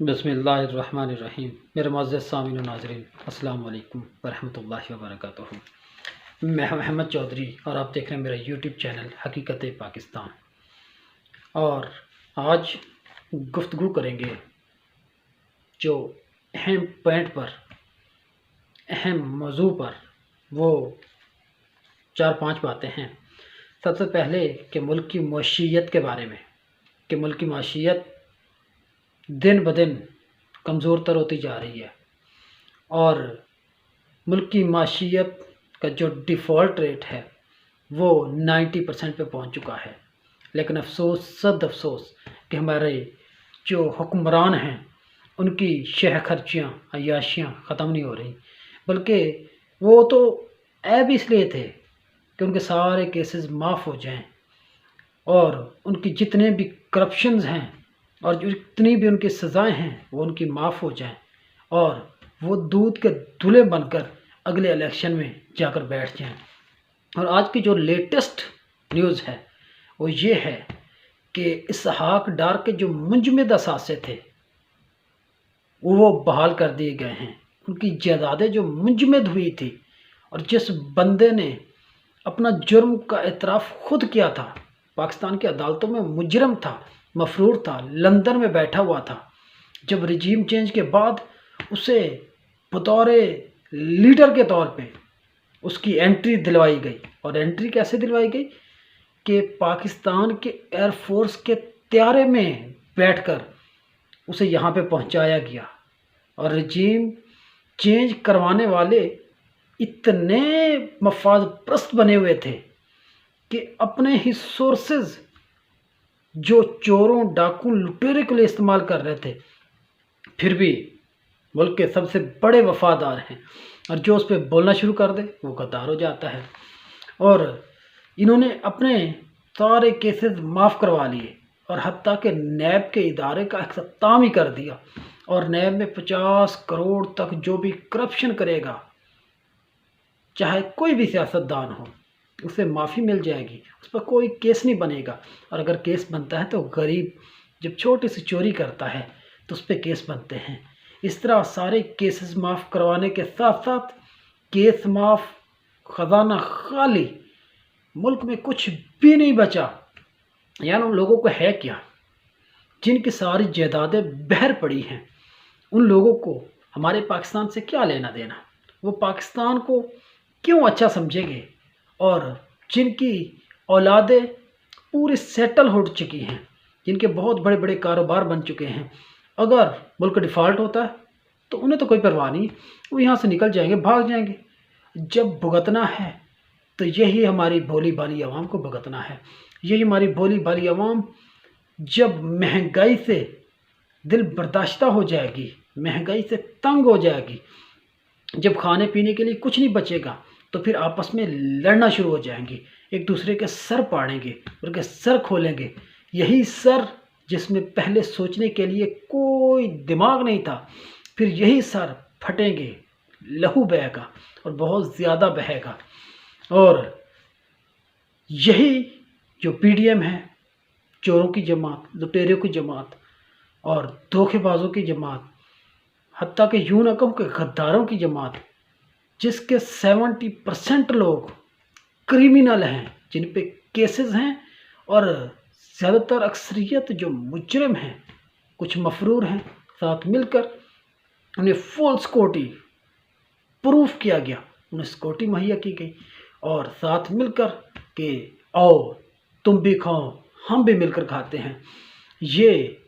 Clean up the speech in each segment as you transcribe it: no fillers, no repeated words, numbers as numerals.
बिस्मिल्लाहिर्रहमानिर्रहीम। मेरे मुअज़्ज़ज़ सामीन व नाज़रीन, अस्सलाम वालेकुम वरहमतुल्लाहि वबरकातुहू। मैं मोहम्मद चौधरी और आप देख रहे हैं मेरा यूट्यूब चैनल हकीकत पाकिस्तान। और आज गुफ्तगू करेंगे जो अहम पॉइंट पर, अहम मौजू पर, वो 4-5 बातें हैं। सबसे पहले कि मुल्क की मईशत के बारे में, कि मुल्क की मईशत दिन ब दिन कमज़ोर तर होती जा रही है और मुल्क की मईशत का जो डिफ़ॉल्ट रेट है वो 90% पे पहुंच चुका है। लेकिन अफसोस, सद अफसोस कि हमारे जो हुक्मरान हैं उनकी शह खर्चियाँ, अय्याशियाँ ख़त्म नहीं हो रही, बल्कि वो तो ऐब इसलिए थे कि उनके सारे केसेस माफ़ हो जाएं और उनकी जितने भी करप्शंस हैं और जो जितनी भी उनकी सज़ाएं हैं वो उनकी माफ़ हो जाएं और वो दूध के दूल्हे बनकर अगले इलेक्शन में जाकर बैठ जाएं। और आज की जो लेटेस्ट न्यूज़ है वो ये है कि इसहाक डार के जो मुंजमद असासे थे वो बहाल कर दिए गए हैं। उनकी जायदादें जो मुंजमद हुई थी और जिस बंदे ने अपना जुर्म का एतराफ़ खुद किया था, पाकिस्तान की अदालतों में मुजरम था, मफरूर था, लंदन में बैठा हुआ था, जब रिजीम चेंज के बाद उसे बतौर लीडर के तौर पे उसकी एंट्री दिलवाई गई। और एंट्री कैसे दिलवाई गई कि पाकिस्तान के एयरफोर्स के त्यारे में बैठकर उसे यहाँ पे पहुँचाया गया। और रिजीम चेंज करवाने वाले इतने मफाद परस्त बने हुए थे कि अपने ही सोर्सेज जो चोरों, डाकू, लुटेरे के लिए इस्तेमाल कर रहे थे, फिर भी मुल्क के सबसे बड़े वफादार हैं और जो उस पर बोलना शुरू कर दे वो गद्दार हो जाता है। और इन्होंने अपने सारे केसेस माफ़ करवा लिए और हत्ता के नैब के इदारे का इख्तिताम ही कर दिया। और नैब में 50 करोड़ तक जो भी करप्शन करेगा, चाहे कोई भी सियासतदान हो, उसे माफ़ी मिल जाएगी, उस पर कोई केस नहीं बनेगा। और अगर केस बनता है तो गरीब जब छोटी सी चोरी करता है तो उस पर केस बनते हैं। इस तरह सारे केसेस माफ़ करवाने के साथ साथ केस माफ़, ख़जाना खाली, मुल्क में कुछ भी नहीं बचा। यानी उन लोगों को है क्या, जिनकी सारी जायदादें बहर पड़ी हैं, उन लोगों को हमारे पाकिस्तान से क्या लेना देना, वो पाकिस्तान को क्यों अच्छा समझेंगे। और जिनकी औलादें पूरी सेटल हो चुकी हैं, जिनके बहुत बड़े बड़े कारोबार बन चुके हैं, अगर मुल्क डिफ़ॉल्ट होता है तो उन्हें तो कोई परवाह नहीं, वो यहाँ से निकल जाएंगे, भाग जाएंगे। जब भुगतना है तो यही हमारी भोली भाली आवाम को भुगतना है। यही हमारी भोली भाली आवाम जब महंगाई से दिल बर्दाश्ता हो जाएगी, महंगाई से तंग हो जाएगी, जब खाने पीने के लिए कुछ नहीं बचेगा, तो फिर आपस में लड़ना शुरू हो जाएंगे, एक दूसरे के सर पाड़ेंगे, उनके सर खोलेंगे। यही सर जिसमें पहले सोचने के लिए कोई दिमाग नहीं था, फिर यही सर फटेंगे, लहू बहेगा और बहुत ज़्यादा बहेगा। और यही जो पीडीएम है, चोरों की जमात, लुटेरों की जमात और धोखेबाजों की जमात, हत्ता के यूं न कहूं कि गद्दारों की जमात, जिसके 70% लोग क्रिमिनल हैं, जिन पे केसेस हैं, और ज़्यादातर अक्सरियत जो मुजरिम हैं, कुछ मफरूर हैं, साथ मिलकर उन्हें फुल सिक्योरिटी प्रूफ किया गया, उन्हें सिक्योरिटी मुहैया की गई और साथ मिलकर कि आओ तुम भी खाओ, हम भी मिलकर खाते हैं। ये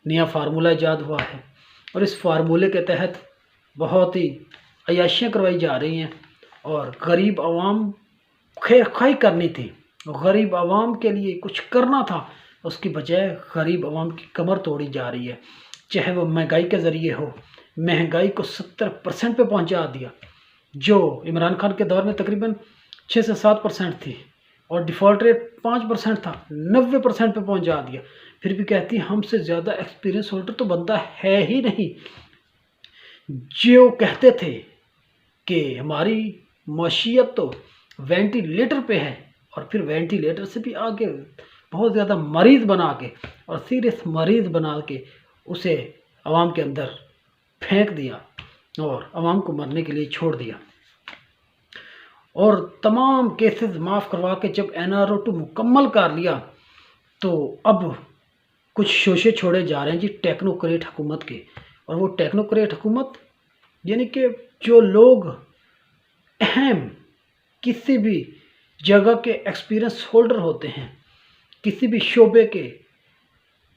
नया फार्मूला ईजाद हुआ है और इस फार्मूले के तहत बहुत ही अय्याशियाँ करवाई जा रही हैं और गरीब आवाम खैर खाई करनी थी, गरीब आवाम के लिए कुछ करना था, उसकी बजाय गरीब आवाम की कमर तोड़ी जा रही है। चाहे वो महंगाई के ज़रिए हो, महंगाई को 70% पे पहुंचा दिया, जो इमरान खान के दौर में तकरीबन 6 से 7% थी और डिफ़ॉल्ट रेट 5% था, 90% पे पहुंचा दिया। फिर भी कहती हमसे ज़्यादा एक्सपीरियंस होल्डर तो बंदा है ही नहीं। जो कहते थे कि हमारी मईशत तो वेंटिलेटर पे है और फिर वेंटिलेटर से भी आगे बहुत ज़्यादा मरीज़ बना के और सीरियस मरीज़ बना के उसे आवाम के अंदर फेंक दिया और आवाम को मरने के लिए छोड़ दिया। और तमाम केसेस माफ़ करवा के जब NRO2 मुकम्मल कर लिया तो अब कुछ शोशे छोड़े जा रहे हैं जी टेक्नोक्रेट हुकूमत के। और वो टेक्नोक्रेट हुकूमत यानी कि जो लोग अहम किसी भी जगह के एक्सपीरियंस होल्डर होते हैं, किसी भी शोबे के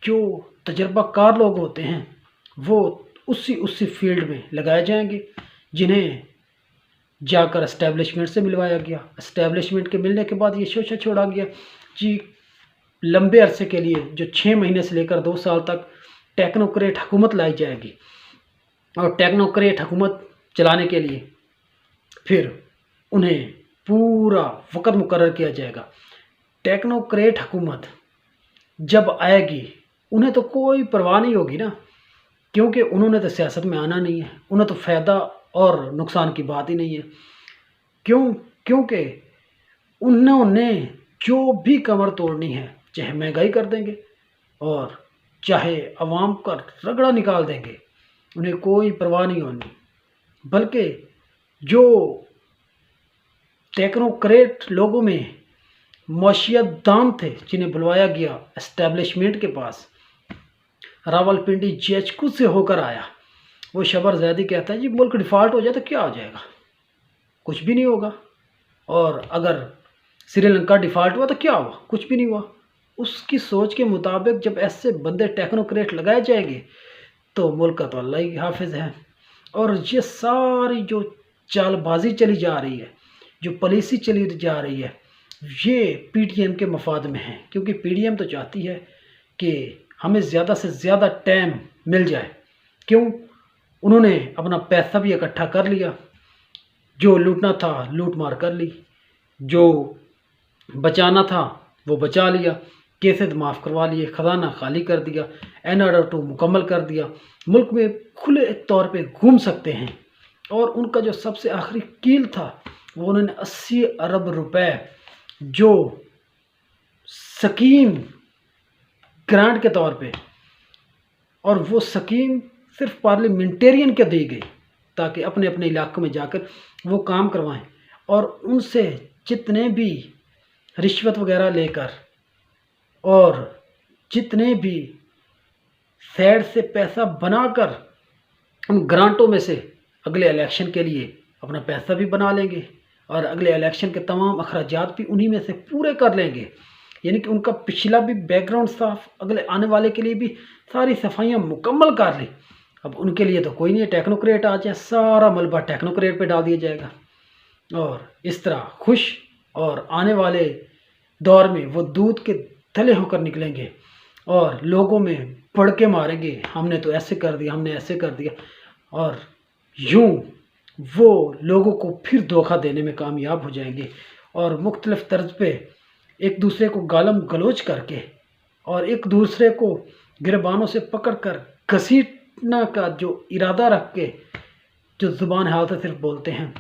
जो तजर्बाकार लोग होते हैं, वो उसी फील्ड में लगाए जाएंगे, जिन्हें जाकर एस्टेब्लिशमेंट से मिलवाया गया। एस्टेब्लिशमेंट के मिलने के बाद ये शोशा छोड़ा गया जी लंबे अरसे के लिए जो 6 महीने से लेकर 2 साल तक टेक्नोक्रेट हुकूमत लाई जाएगी। और टेक्नोक्रेट हुकूमत चलाने के लिए फिर उन्हें पूरा वक़्त मुकर्रर किया जाएगा। टेक्नोक्रेट हुकूमत जब आएगी उन्हें तो कोई परवाह नहीं होगी ना, क्योंकि उन्होंने तो सियासत में आना नहीं है, उन्हें तो फ़ायदा और नुकसान की बात ही नहीं है। क्योंकि उन्होंने जो भी कमर तोड़नी है, चाहे महंगाई कर देंगे और चाहे अवाम का रगड़ा निकाल देंगे, उन्हें कोई परवाह नहीं होनी। बल्कि जो टेक्नोक्रेट लोगों में मौशियतदान थे जिन्हें बुलवाया गया एस्टेब्लिशमेंट के पास, रावलपिंडी जेएचक्यू से होकर आया, वो शबर ज़ैदी कहता है जी मुल्क डिफ़ॉल्ट हो जाए तो क्या हो जाएगा, कुछ भी नहीं होगा। और अगर श्रीलंका डिफ़ॉल्ट हुआ तो क्या हुआ, कुछ भी नहीं हुआ। उसकी सोच के मुताबिक जब ऐसे बंदे टेक्नोक्रेट लगाए जाएंगे तो मुल्क का तो अल्लाह ही हाफिज़ है। और ये सारी जो चालबाजी चली जा रही है, जो पॉलिसी चली जा रही है, ये PDM के मफाद में है। क्योंकि PDM तो चाहती है कि हमें ज़्यादा से ज़्यादा टाइम मिल जाए। क्यों? उन्होंने अपना पैसा भी इकट्ठा कर लिया, जो लूटना था लूट मार कर ली, जो बचाना था वो बचा लिया, केसेस माफ़ करवा लिए, ख़जाना खाली कर दिया, NRO2 मुकम्मल कर दिया, मुल्क में खुले तौर पे घूम सकते हैं। और उनका जो सबसे आखिरी कील था वो उन्होंने 80 अरब रुपए जो स्कीम ग्रांट के तौर पे, और वो स्कीम सिर्फ पार्लियामेंटेरियन के दी गई ताकि अपने अपने इलाकों में जाकर वो काम करवाएं। और उनसे जितने भी रिश्वत वगैरह लेकर और जितने भी साइड से पैसा बनाकर उन ग्रांटों में से अगले इलेक्शन के लिए अपना पैसा भी बना लेंगे और अगले इलेक्शन के तमाम अखराजात भी उन्हीं में से पूरे कर लेंगे। यानी कि उनका पिछला भी बैकग्राउंड साफ, अगले आने वाले के लिए भी सारी सफाइयाँ मुकम्मल कर ली। अब उनके लिए तो कोई नहीं है, टेक्नोक्रेट आ जाए सारा मलबा टेक्नोक्रेट पे डाल दिया जाएगा। और इस तरह खुश और आने वाले दौर में वो दूध के तले होकर निकलेंगे और लोगों में पड़ के मारेंगे, हमने तो ऐसे कर दिया, हमने ऐसे कर दिया। और यूं वो लोगों को फिर धोखा देने में कामयाब हो जाएंगे और मुख्तलिफ तर्ज पे एक दूसरे को गालम गलोच करके और एक दूसरे को गिरबानों से पकड़ कर घसीटना का जो इरादा रख के जो ज़ुबान हाल से सिर्फ बोलते हैं,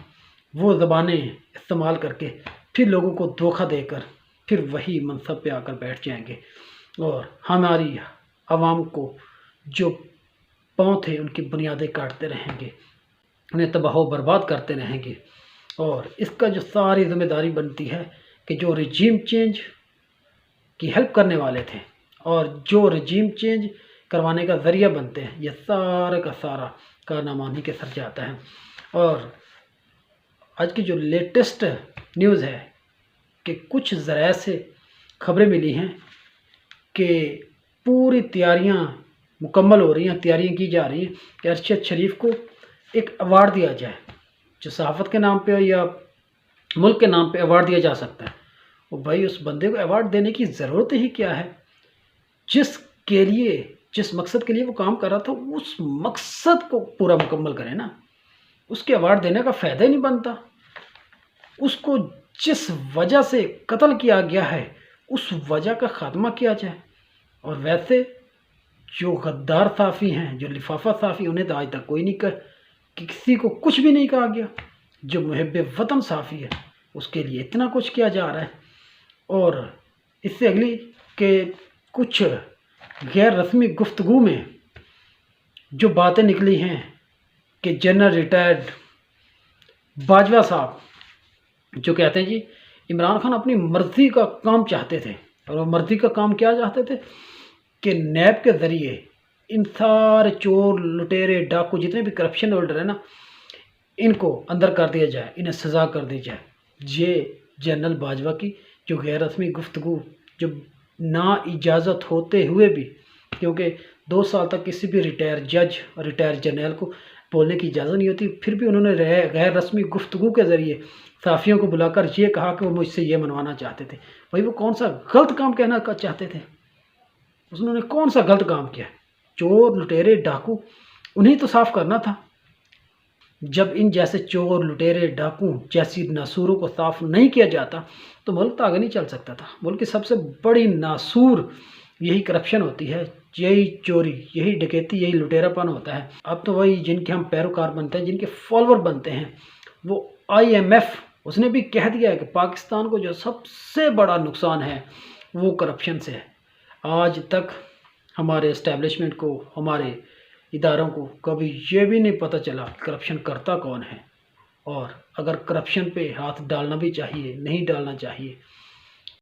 वो ज़बानें इस्तेमाल करके फिर लोगों को धोखा देकर फिर वही मनसब पे आकर बैठ जाएंगे और हमारी आवाम को जो पाँव थे उनकी बुनियादें काटते रहेंगे, उन्हें तबाह बर्बाद करते रहेंगे। और इसका जो सारी जिम्मेदारी बनती है कि जो रजीम चेंज की हेल्प करने वाले थे और जो रजीम चेंज करवाने का ज़रिया बनते हैं, ये सारा का सारा कारनामा उन्हीं के सर जाता है। और आज की जो लेटेस्ट न्यूज़ है कि कुछ ज़राए से खबरें मिली हैं कि पूरी तैयारियां मुकम्मल हो रही हैं, तैयारियां की जा रही हैं कि अरशद शरीफ को एक अवार्ड दिया जाए, जो सहाफ़त के नाम पे या मुल्क के नाम पे अवार्ड दिया जा सकता है। और भाई उस बंदे को अवार्ड देने की ज़रूरत ही क्या है? जिसके लिए, जिस मकसद के लिए वो काम कर रहा था, उस मकसद को पूरा मुकम्मल करे ना। उसके अवार्ड देने का फ़ायदा ही नहीं बनता। उसको जिस वजह से कत्ल किया गया है उस वजह का ख़ात्मा किया जाए। और वैसे जो गद्दार साफ़ी हैं, जो लिफाफा साफ़ी, उन्हें तो आज तक कोई नहीं किसी को कुछ भी नहीं कहा गया। जो मुहब्बे वतन साफ़ी है उसके लिए इतना कुछ किया जा रहा है। और इससे अगली के कुछ गैर रस्मी गुफ्तगू में जो बातें निकली हैं कि जनरल रिटायर्ड बाजवा साहब जो कहते हैं जी इमरान खान अपनी मर्ज़ी का काम चाहते थे, और वो मर्ज़ी का काम क्या चाहते थे कि नैब के ज़रिए इन सारे चोर लुटेरे डाकू जितने भी करप्शन होल्डर है ना, इनको अंदर कर दिया जाए, इन्हें सज़ा कर दी जाए। ये जनरल बाजवा की जो गैर रस्मी गुफ्तगू, जो ना इजाज़त होते हुए भी, क्योंकि 2 साल तक किसी भी रिटायर जज और रिटायर जर्नल को बोलने की इजाज़त नहीं होती, फिर भी उन्होंने गैर रस्मी गुफ्तगू के ज़रिए साफ़ियों को बुलाकर ये कहा कि वो मुझसे ये मनवाना चाहते थे। भाई वो कौन सा गलत काम कहना चाहते थे? उन्होंने कौन सा गलत काम किया? चोर लुटेरे डाकू उन्हें तो साफ़ करना था। जब इन जैसे चोर लुटेरे डाकू जैसी नासूरों को साफ़ नहीं किया जाता तो मुल्क तो आगे नहीं चल सकता था। मुल्क की सबसे बड़ी नासूर यही करप्शन होती है, यही चोरी, यही डकैती, यही लुटेरापन होता है। अब तो वही जिनके हम पैरोकार बनते हैं, जिनके फॉलोअर बनते हैं, वो IMF उसने भी कह दिया है कि पाकिस्तान को जो सबसे बड़ा नुकसान है वो करप्शन से है। आज तक हमारे इस्टेब्लिशमेंट को, हमारे इदारों को कभी ये भी नहीं पता चला करप्शन करता कौन है, और अगर करप्शन पे हाथ डालना भी चाहिए, नहीं डालना चाहिए।